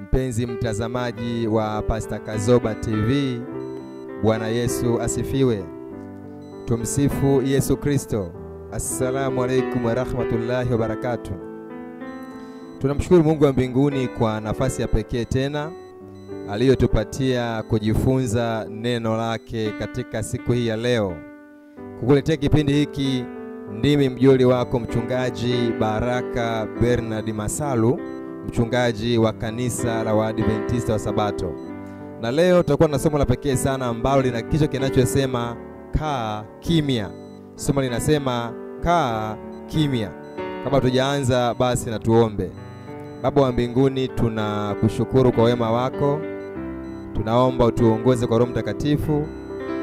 Mpenzi mtazamaji wa Pastor Kazoba TV, Bwana Yesu asifiwe. Tumsifu Yesu Kristo. Assalamu alaikum wa rahmatullahi wa barakatuh. Tunamshukuru Mungu wa mbinguni kwa nafasi ya pekee tena aliyotupatia kujifunza neno lake katika siku hii ya leo. Kukuletea kipindi hiki ndimi mjoli wako mchungaji Baraka Bernard Masalu, mchungaji wa kanisa la Waadventista wa Sabato. Na leo tutakuwa na somo la pekee sana ambalo lina kichwa kinachosema kaa kimya. Somo linasema kaa kimya. Kabla tujaanza basi na tuombe. Baba wa mbinguni, tunakushukuru kwa wema wako. Tunaomba utuongoze kwa Roho Mtakatifu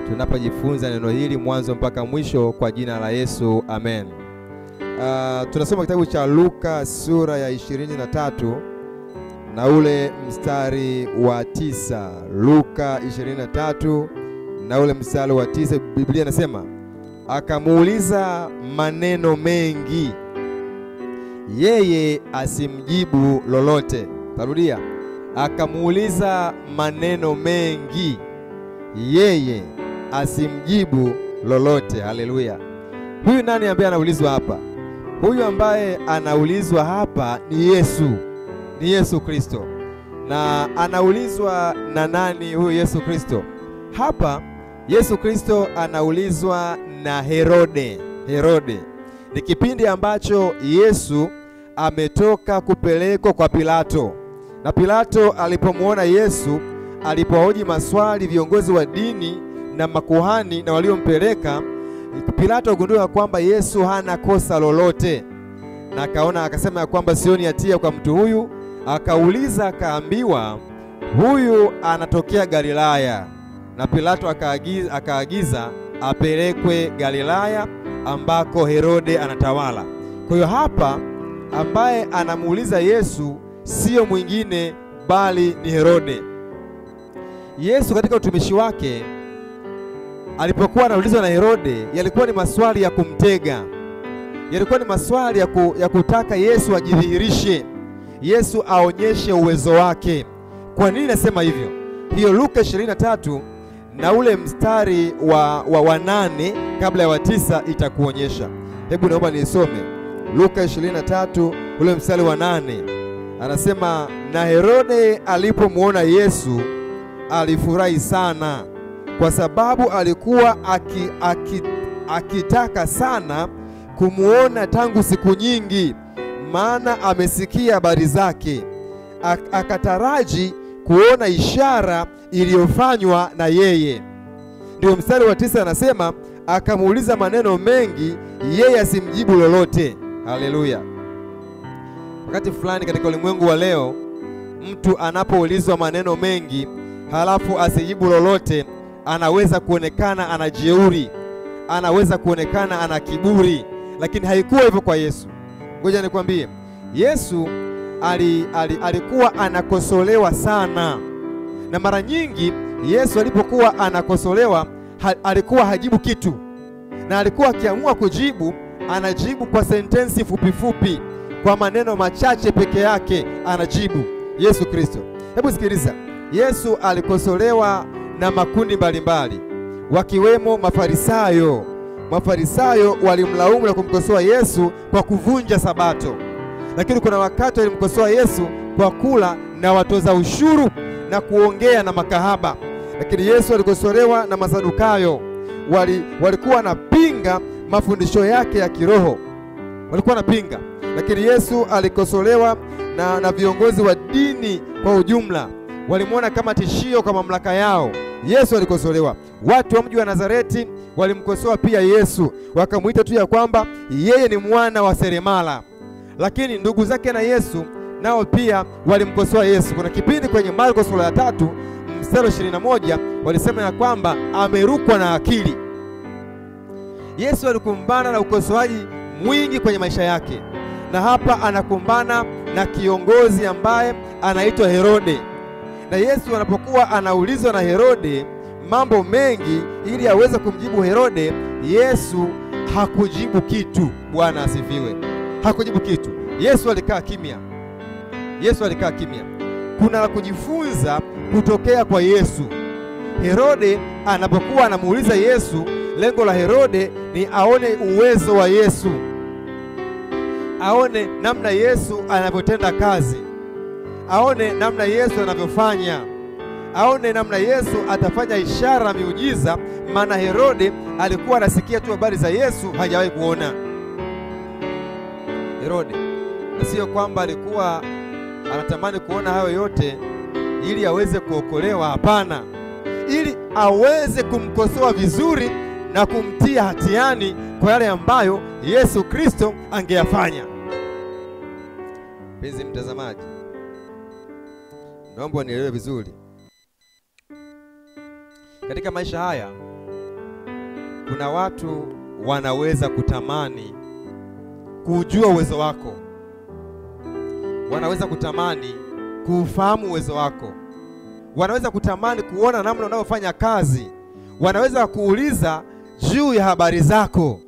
tunapojifunza neno hili mwanzo mpaka mwisho, kwa jina la Yesu, amen. Tunasoma kitabu cha Luka sura ya 23 na ule mstari wa 9. Luka 23 na ule mstari wa 9. Biblia inasema, akamuuliza maneno mengi, yeye asimjibu lolote. Tarudia, akamuuliza maneno mengi, yeye asimjibu lolote. Haleluya. Huyu nani ambaye anaulizwa hapa? Huyu ambaye anaulizwa hapa ni Yesu. Ni Yesu Kristo. Na anaulizwa na nani huyu Yesu Kristo? Hapa Yesu Kristo anaulizwa na Herode. Herode. Ni kipindi ambacho Yesu ametoka kupelekwa kwa Pilato. Na Pilato alipomuona Yesu, alipohoji maswali viongozi wa dini na makuhani na waliompeleka, Pilato agundua kwamba Yesu hana kosa lolote. Na akaona, akasema ya kwamba sioni hatia kwa mtu huyu. Akauliza, akaambiwa huyu anatokea Galilaya. Na Pilato akaagiza apelekwe Galilaya ambako Herode anatawala. Kwa hiyo hapa ambaye anamuuliza Yesu sio mwingine bali ni Herode. Yesu katika utumishi wake alipokuwa anaulizwa na Herode, yalikuwa ni maswali ya kumtega. Yalikuwa ni maswali ya kutaka Yesu ajidhihirishe, Yesu aonyeshe uwezo wake. Kwa nini nasema hivyo? Hiyo Luka 23 na ule mstari wa 8 kabla ya wa 9 itakuonyesha. Hebu naomba nisome Luka 23 ule mstari wa 8. Anasema, na Herode alipomuona Yesu alifurahi sana, kwa sababu alikuwa akitaka sana kumuona tangu siku nyingi, maana amesikia habari zake. Akataraji kuona ishara iliyofanywa na yeye. Ndio mstari wa 9 anasema, akamuuliza maneno mengi, yeye asimjibu lolote. Haleluya. Wakati fulani katika ulimwengu wa leo, mtu anapoulizwa maneno mengi halafu asijibu lolote, anaweza kuonekana ana jeuri, anaweza kuonekana ana kiburi. Lakini haikuwa hivyo kwa Yesu. Ngoja nikwambie, Yesu alikuwa anakosolewa sana. Na mara nyingi Yesu alipokuwa anakosolewa alikuwa hajibu kitu. Na alikuwa akiamua kujibu, anajibu kwa sentensi fupi fupi, kwa maneno machache peke yake anajibu. Yesu Kristo. Hebu sikiliza. Yesu alikosolewa na makundi mbalimbali, wakiwemo Mafarisayo. Mafarisayo walimlaumu na kumkosoa Yesu kwa kuvunja Sabato. Lakini kuna wakati walimkosoa Yesu kwa kula na watoza ushuru na kuongea na makahaba. Lakini Yesu alikosolewa na Masadukayo. Walikuwa wanapinga mafundisho yake ya kiroho. Walikuwa wanapinga. Lakini Yesu alikosolewa na viongozi wa dini kwa ujumla. Walimuona kama tishio kwa mamlaka yao. Yesu alikosolewa. Watu wa mji wa Nazareti walimkosoa pia Yesu, wakamuita tu ya kwamba yeye ni mwana wa seremala. Lakini ndugu zake na Yesu nao pia walimkosoa Yesu. Kuna kipindi kwenye Marko sura ya 3 mstari 21 walisema ya kwamba amerukwa na akili. Yesu alikumbana na ukosoaji mwingi kwenye maisha yake. Na hapa anakumbana na kiongozi ambaye anaitwa Herode. Na Yesu anapokuwa anaulizwa na Herode mambo mengi ili aweze kumjibu Herode, Yesu hakujibu kitu. Bwana asifiwe. Hakujibu kitu. Yesu alikaa kimya. Yesu alikaa kimya. kuna la kujifunza kutokea kwa Yesu. Herode anapokuwa anamuuliza Yesu, lengo la Herode ni aone uwezo wa Yesu, aone namna Yesu anavyotenda kazi, aone namna Yesu anavyofanya, aone namna Yesu atafanya ishara, miujiza. Maana Herode alikuwa anasikia tu habari za Yesu, hajawahi kuona. Herode, na sio kwamba alikuwa anatamani kuona hayo yote ili aweze kuokolewa, hapana, ili aweze kumkosoa vizuri na kumtia hatiani kwa yale ambayo Yesu Kristo angeyafanya. Mpenzi mtazamaji, naomba nielewe vizuri. Katika maisha haya kuna watu wanaweza kutamani kujua uwezo wako, wanaweza kutamani kufahamu uwezo wako, wanaweza kutamani kuona namna unavyofanya kazi, wanaweza kuuliza juu ya habari zako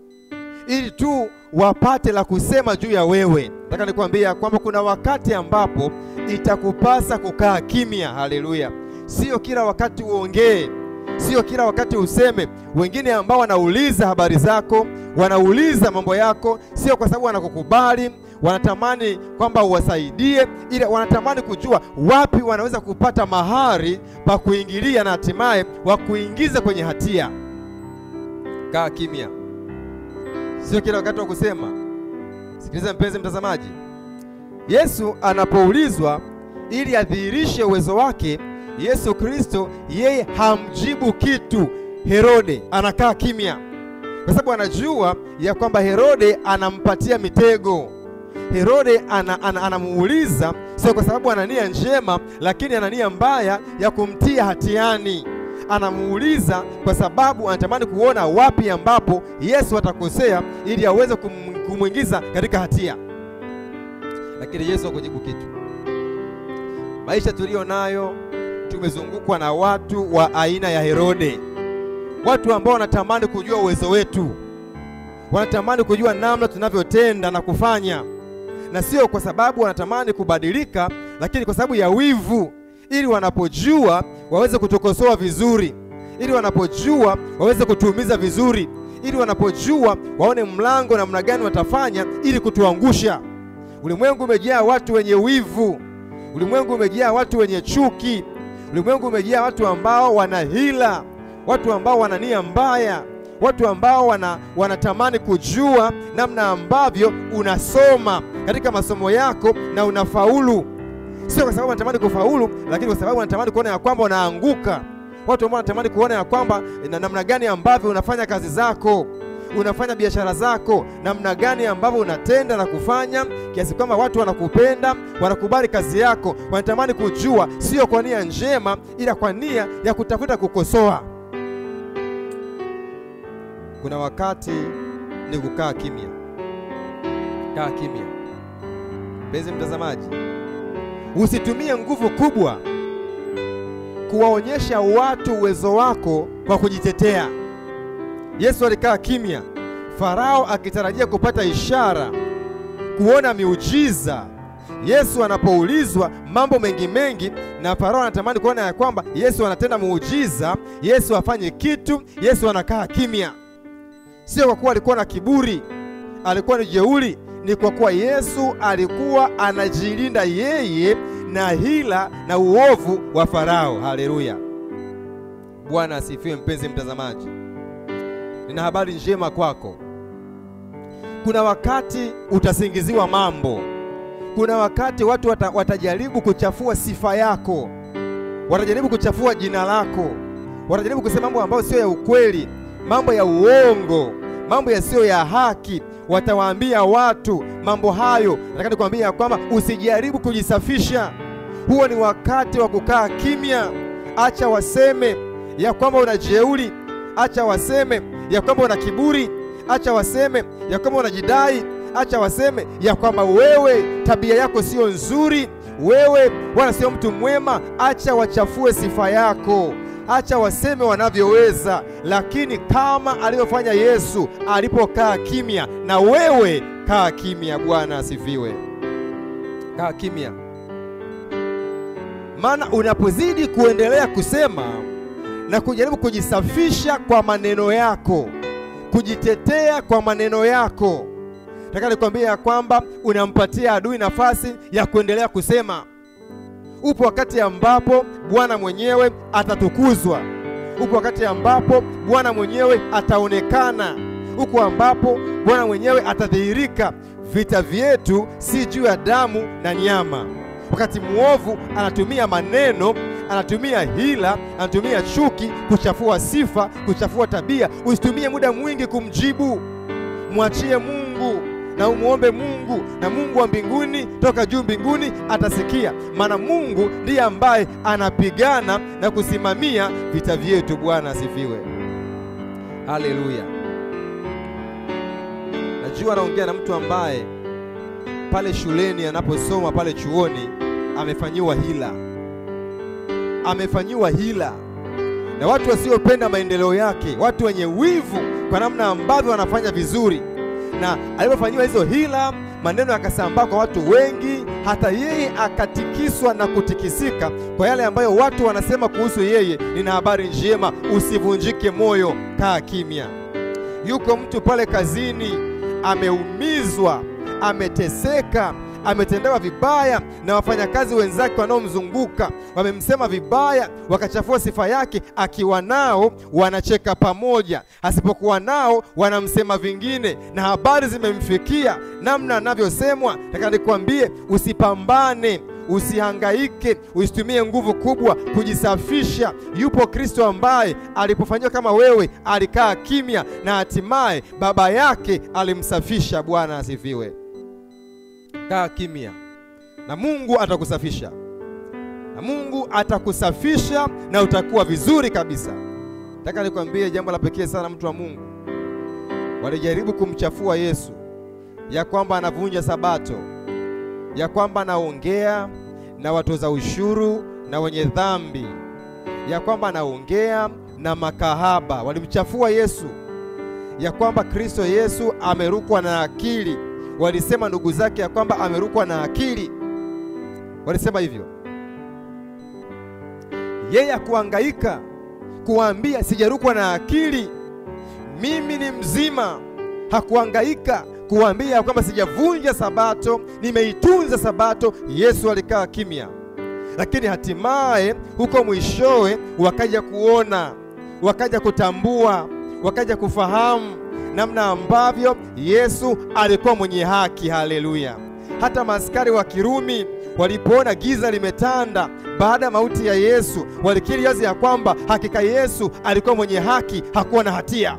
ili tu wapate la kusema juu ya wewe. Nataka nikwambia kwamba kuna wakati ambapo itakupasa kukaa kimya. Haleluya! Sio kila wakati uongee, sio kila wakati useme. Wengine ambao wanauliza habari zako, wanauliza mambo yako, sio kwa sababu wanakukubali, wanatamani kwamba uwasaidie, ila wanatamani kujua wapi wanaweza kupata mahali pa kuingilia na hatimaye wakuingiza kwenye hatia. Kaa kimya, sio kila wakati wa kusema. Sikiliza mpenzi mtazamaji, Yesu anapoulizwa ili adhihirishe uwezo wake, Yesu Kristo yeye hamjibu kitu. Herode anakaa kimya kwa sababu anajua ya kwamba Herode anampatia mitego. Herode anamuuliza sio kwa sababu ana nia njema, lakini ana nia mbaya ya kumtia hatiani. Anamuuliza kwa sababu anatamani kuona wapi ambapo Yesu atakosea ili aweze kumuingiza katika hatia. Lakini Yesu hakujibu kitu. Maisha tulio nayo, tumezungukwa na watu wa aina ya Herode, watu ambao wanatamani kujua uwezo wetu, wanatamani kujua namna tunavyotenda na kufanya, na sio kwa sababu wanatamani kubadilika, lakini kwa sababu ya wivu, ili wanapojua waweze kutukosoa vizuri, ili wanapojua waweze kutuumiza vizuri, ili wanapojua waone mlango namna gani watafanya ili kutuangusha. Ulimwengu umejaa watu wenye wivu, ulimwengu umejaa watu wenye chuki, ulimwengu umejaa watu ambao wana hila, watu ambao wana nia mbaya, watu ambao wanatamani kujua namna ambavyo unasoma katika masomo yako na unafaulu. Sio kwa sababu wanatamani kufaulu, lakini kwa sababu wanatamani kuona ya kwamba unaanguka. Watu ambao wanatamani kuona ya kwamba namna gani ambavyo unafanya kazi zako, unafanya biashara zako, namna gani ambavyo unatenda na kufanya, kiasi kwamba watu wanakupenda, wanakubali kazi yako. Wanatamani kujua, sio kwa nia njema, ila kwa nia ya kutafuta kukosoa. Kuna wakati ni kukaa kimya. Kaa kimya. Mpenzi mtazamaji, usitumie nguvu kubwa kuwaonyesha watu uwezo wako kwa kujitetea. Yesu alikaa kimya. Farao akitarajia kupata ishara, kuona miujiza. Yesu anapoulizwa mambo mengi na Farao anatamani kuona ya kwamba Yesu anatenda muujiza, Yesu afanye kitu, Yesu anakaa kimya. Sio kwa kuwa alikuwa na kiburi, alikuwa ni jeuri, ni kwa kuwa Yesu alikuwa anajilinda yeye na hila na uovu wa Farao. Haleluya! Bwana asifiwe. Mpenzi mtazamaji, nina habari njema kwako. Kuna wakati utasingiziwa mambo. Kuna wakati watu watajaribu kuchafua sifa yako, watajaribu kuchafua jina lako, watajaribu kusema mambo ambayo sio ya ukweli, mambo ya uongo, mambo yasiyo ya haki. Watawaambia watu mambo hayo. Nataka nikwambie kwamba usijaribu kujisafisha. Huo ni wakati wa kukaa kimya. Acha waseme ya kwamba una jeuri, acha waseme ya kwamba una kiburi, acha waseme ya kwamba unajidai, acha waseme ya kwamba wewe tabia yako sio nzuri, wewe wala sio mtu mwema. Acha wachafue sifa yako, acha waseme wanavyoweza, lakini kama alivyofanya Yesu alipokaa kimya, na wewe kaa kimya. Bwana asifiwe. Kaa kimya. Maana unapozidi kuendelea kusema na kujaribu kujisafisha kwa maneno yako, kujitetea kwa maneno yako, nataka nikwambie ya kwamba unampatia adui nafasi ya kuendelea kusema. Upo wakati ambapo Bwana mwenyewe atatukuzwa. Upo wakati ambapo Bwana mwenyewe ataonekana. Uko ambapo Bwana mwenyewe atadhihirika. Vita vyetu si juu ya damu na nyama. Wakati muovu anatumia maneno, anatumia hila, anatumia chuki kuchafua sifa, kuchafua tabia, usitumie muda mwingi kumjibu. Mwachie Mungu na umuombe Mungu, na Mungu wa mbinguni, toka juu mbinguni atasikia. Maana Mungu ndiye ambaye anapigana na kusimamia vita vyetu. Bwana asifiwe. Haleluya. Najua naongea na mtu ambaye pale shuleni anaposoma, pale chuoni, amefanyiwa hila. Amefanyiwa hila na watu wasiopenda maendeleo yake, watu wenye wivu kwa namna ambavyo wanafanya vizuri. Na alipofanyiwa hizo hila, maneno yakasambaa kwa watu wengi, hata yeye akatikiswa na kutikisika kwa yale ambayo watu wanasema kuhusu yeye. Nina habari njema, usivunjike moyo, kaa kimya. Yuko mtu pale kazini ameumizwa, ameteseka, ametendewa vibaya na wafanyakazi wenzake wanaomzunguka. Wamemsema vibaya, wakachafua sifa yake. Akiwa nao wanacheka pamoja, asipokuwa nao wanamsema vingine, na habari zimemfikia namna anavyosemwa. Nataka nikwambie, usipambane, usihangaike, usitumie nguvu kubwa kujisafisha. Yupo Kristo ambaye alipofanywa kama wewe alikaa kimya, na hatimaye baba yake alimsafisha. Bwana asifiwe. Kaa kimya na Mungu atakusafisha. Na Mungu atakusafisha na utakuwa vizuri kabisa. Nataka nikwambie jambo la pekee sana, mtu wa Mungu. Walijaribu kumchafua Yesu, ya kwamba anavunja sabato, ya kwamba anaongea na watoza ushuru na wenye dhambi, ya kwamba anaongea na makahaba. Walimchafua Yesu, ya kwamba Kristo Yesu amerukwa na akili. Walisema ndugu zake ya kwamba amerukwa na akili. Walisema hivyo. Yeye hakuhangaika kuambia sijarukwa na akili, mimi ni mzima. Hakuhangaika kuambia kwamba sijavunja sabato, nimeitunza sabato. Yesu alikaa kimya. Lakini hatimaye huko mwishowe wakaja kuona, wakaja kutambua, wakaja kufahamu namna ambavyo Yesu alikuwa mwenye haki. Haleluya. Hata maaskari wa Kirumi walipoona giza limetanda baada ya mauti ya Yesu, walikiri wazi ya kwamba hakika Yesu alikuwa mwenye haki, hakuwa na hatia.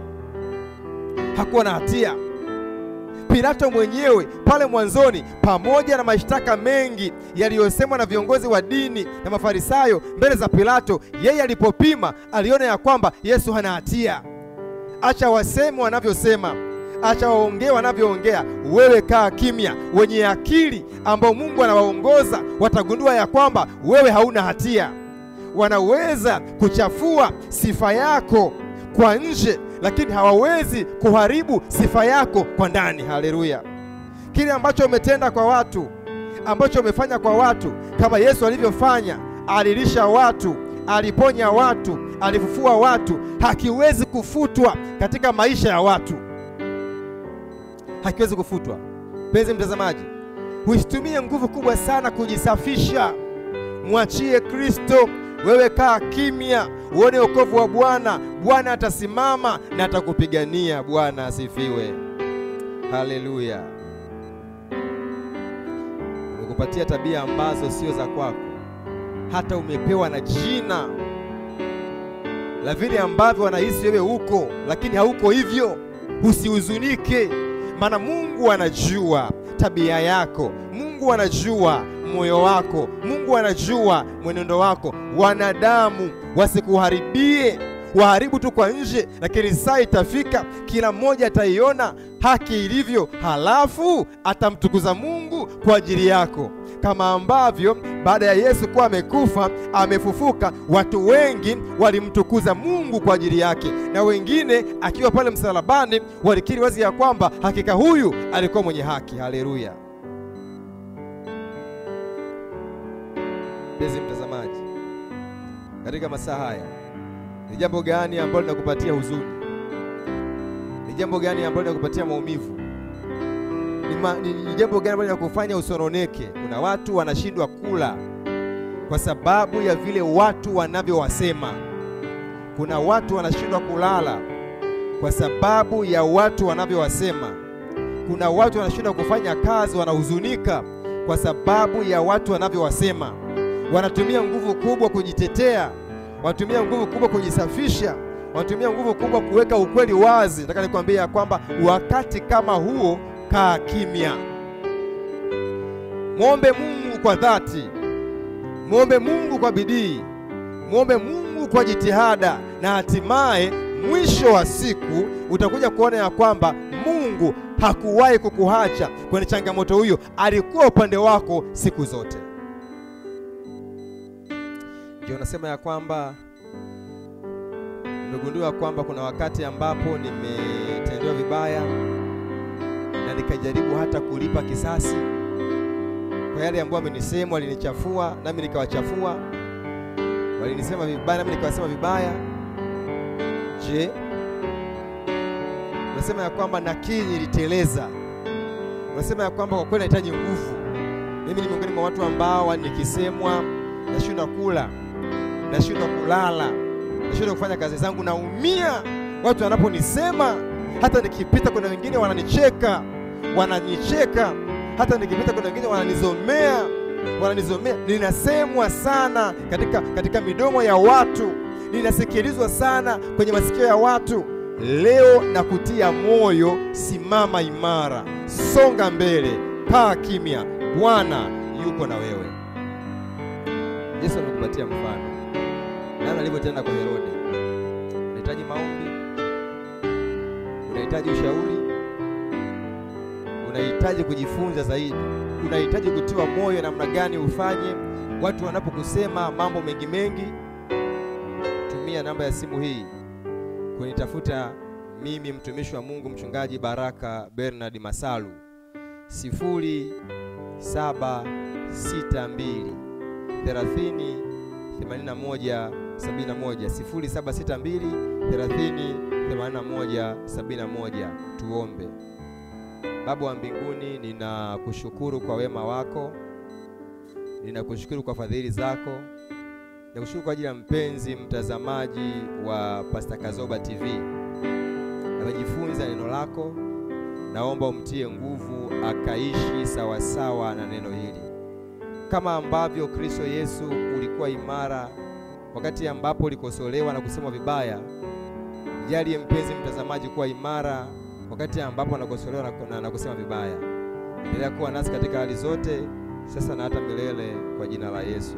Hakuwa na hatia. Pilato mwenyewe pale mwanzoni, pamoja na mashtaka mengi yaliyosemwa na viongozi wa dini na Mafarisayo mbele za Pilato, yeye alipopima aliona ya kwamba Yesu hana hatia. Acha waseme wanavyosema, acha waongee wanavyoongea, wewe kaa kimya. Wenye akili ambao Mungu anawaongoza watagundua ya kwamba wewe hauna hatia. Wanaweza kuchafua sifa yako kwa nje, lakini hawawezi kuharibu sifa yako kwa ndani. Haleluya. Kile ambacho umetenda kwa watu, ambacho umefanya kwa watu, kama Yesu alivyofanya, alilisha watu, aliponya watu, alifufua watu, hakiwezi kufutwa katika maisha ya watu. Hakiwezi kufutwa. Penzi mtazamaji, usitumie nguvu kubwa sana kujisafisha. Mwachie Kristo. Wewe kaa kimya, uone wokovu wa Bwana. Bwana atasimama na atakupigania. Bwana asifiwe. Haleluya. Ukupatia tabia ambazo sio za kwako. Hata umepewa na jina la vile ambavyo wanahisi wewe uko, lakini hauko hivyo. Usihuzunike, maana Mungu anajua tabia yako. Mungu anajua moyo wako. Mungu anajua mwenendo wako. Wanadamu wasikuharibie, waharibu tu kwa nje, lakini saa itafika kila mmoja ataiona haki ilivyo, halafu atamtukuza Mungu kwa ajili yako. Kama ambavyo baada ya Yesu kuwa amekufa, amefufuka, watu wengi walimtukuza Mungu kwa ajili yake, na wengine akiwa pale msalabani walikiri wazi ya kwamba hakika huyu alikuwa mwenye haki. Haleluya. Mpenzi mtazamaji, katika masaa haya, ni jambo gani ambalo linakupatia huzuni? Ni jambo gani ambalo linakupatia maumivu? Ni jambo gani ambalo linakufanya usononeke? Kuna watu wanashindwa kula kwa sababu ya vile watu wanavyowasema. Kuna watu wanashindwa kulala kwa sababu ya watu wanavyowasema. Kuna watu wanashindwa kufanya kazi, wanahuzunika kwa sababu ya watu wanavyowasema. Wanatumia nguvu kubwa kujitetea, wanatumia nguvu kubwa kujisafisha, wanatumia nguvu kubwa kuweka ukweli wazi. Nataka nikwambie kwamba wakati kama huo, kaa kimya. Muombe Mungu kwa dhati, muombe Mungu kwa bidii, muombe Mungu kwa jitihada, na hatimaye mwisho wa siku utakuja kuona ya kwamba Mungu hakuwahi kukuacha kwenye changamoto hiyo. Alikuwa upande wako siku zote. Ndio nasema ya kwamba nimegundua kwamba kuna wakati ambapo nimetendewa vibaya na nikajaribu hata kulipa kisasi kwa yale ambao wamenisema, walinichafua nami nikawachafua, walinisema vibaya nami nikawasema vibaya. Je, unasema ya kwamba nakiri niliteleza? Unasema ya kwamba kwa kweli nahitaji nguvu? Mimi ni miongoni mwa watu ambao nikisemwa nashindwa kula, nashindwa kulala, nashindwa kufanya kazi zangu, naumia watu wanaponisema. Hata nikipita kuna wengine wananicheka, hata nikipita kuna wengine wananizomea. Ninasemwa sana katika midomo ya watu, ninasikilizwa sana kwenye masikio ya watu. Leo nakutia moyo, simama imara, songa mbele, kaa kimya. Bwana yuko na wewe. Yesu amekupatia mfano. Nani alivyotenda kwa Herode? Unahitaji maombi, unahitaji ushauri, unahitaji kujifunza zaidi, unahitaji kutiwa moyo namna gani ufanye watu wanapokusema mambo mengi. Tumia namba ya simu hii kunitafuta mimi, mtumishi wa Mungu, mchungaji Baraka Bernard Masalu, 0762 30 81 71, 0762 30 81 71. Tuombe. Baba wa mbinguni, ninakushukuru kwa wema wako, ninakushukuru kwa fadhili zako, ninakushukuru kwa ajili ya mpenzi mtazamaji wa Pastor Kazoba TV. Amejifunza neno lako, naomba umtie nguvu akaishi sawasawa na neno hili, kama ambavyo Kristo Yesu ulikuwa imara wakati ambapo ulikosolewa na kusemwa vibaya. Jalie mpenzi mtazamaji kuwa imara wakati ambapo anakosolewa na kusema vibaya. Endelea kuwa nasi katika hali zote, sasa na hata milele, kwa jina la Yesu.